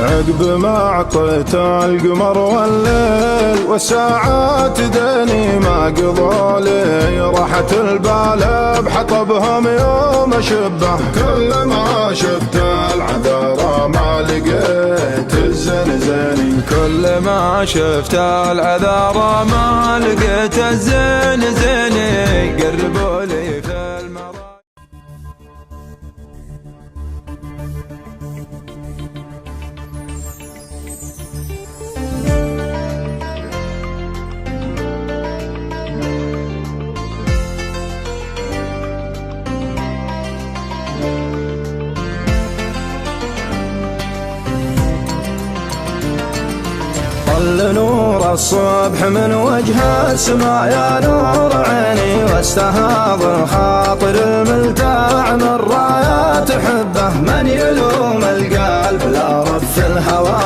عقب ما عطيت القمر والليل والساعات دني ما قضولي، راحت البال بحطبهم يوم شبه. كل ما شفت العذارى ما لقيت الزنزاني، كل ما شفت العذارى ما لقيت الزنزاني. قربوا لي في المرأة طل نور الصبح من وجه السماء يا نور عيني، واستهاض خاطر الملتاع من رايات حبه. من يلوم القلب لا رف الهوى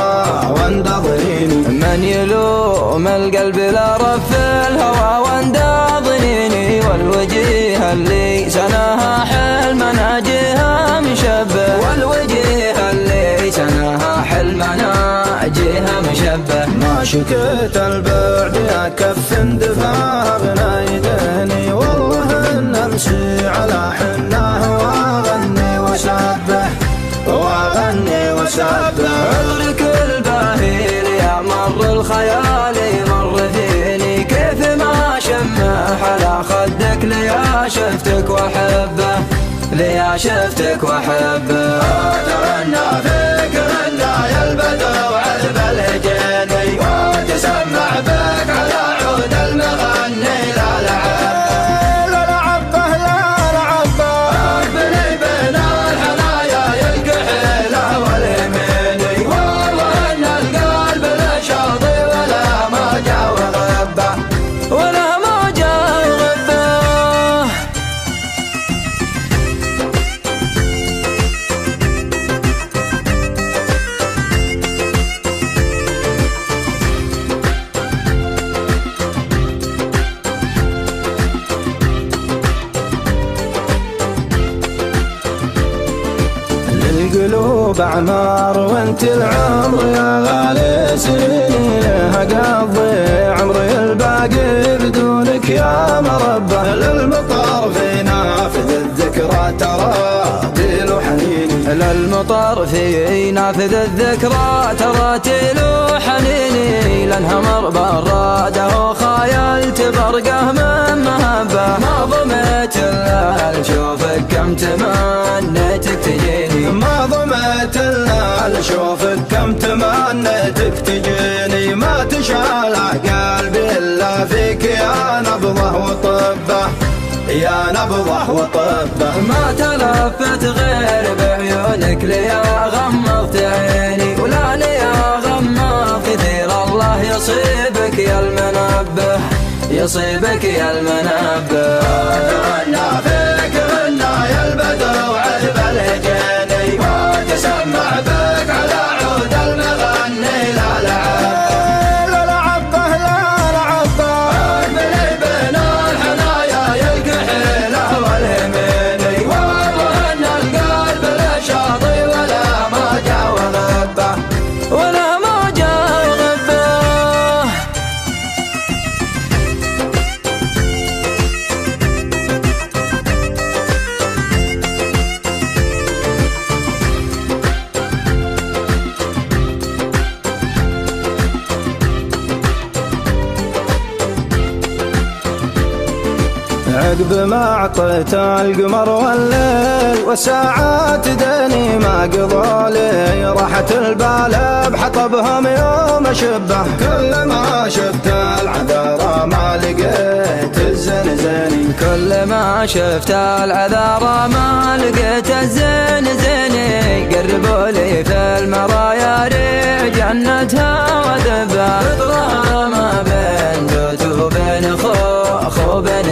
واندضنيني، من يلوم القلب لا رف الهوى واندضنيني. والوجيه اللي سناها حلمنا جيها مشبه، والوجيه اللي سناها حلمنا جيها مشبه. ما شكيت البعد يا كف دفاغنا يديني، والله ان امشي على حناه واغني وسبح واغني وسبح. عذرك الباهي يا مر الخيال مر فيني، كيف ما شمح على خدك ليا شفتك واحبه، ليا شفتك واحبه. اتغنى فيك غنى يا البدر وعذب الهجيني، وتسمع بك على عود المغني. لا لعبه لا لعبه لا لعبه، اقبلي بين الحنايا يلقى حيله واليميني. والله ان القلب لا شاطي ولا ما جا وغبه، ولا ما جا وغبه. القلوب اعمار وانت العمر يا غالي سنيني، لها قضي عمري الباقي بدونك يا مربى. للمطر في نافذ الذكرى تراتيل حنيني، للمطر في نافذ الذكرى تراتيل حنيني. لانهمر براده خايلت برقه من مهبه، ما ضميت الا لشوفك كم تمنيتك تجيني. ما ضميت الا لشوفك كم تمنيتك تجيني. ما تشال قلبي الا فيك يا نبضه وطبه، يا نبضه وطبه. ما تلفت غير بعيونك ليا غمضت عيني، ولا ليا غمض كثير. الله يصيبك يا المنبه، يصيبك يا المنبه. اتغنى فيك غنى يا البدر وعذب الهجيني، وتسمع بك على عود المغني. لا لعبه لا لعبه لا لعبه، اقبلي بين الحنايا يلقى حيله واليميني. والله ان القلب لا شاطي ولا ما جا وغبه، ولا ما جا وغبه. عقب ما عطيت القمر والليل والساعات دني ما قضولي، راحت البال بحطبهم يوم شبه. كل ما شفت العذارى ما لقيت الزنزاني، كل ما شفت العذارى ما لقيت الزنزاني. قربوا لي في المرايا ريع جنتها وذبها، فطرها ما بين دوت وبين خو بين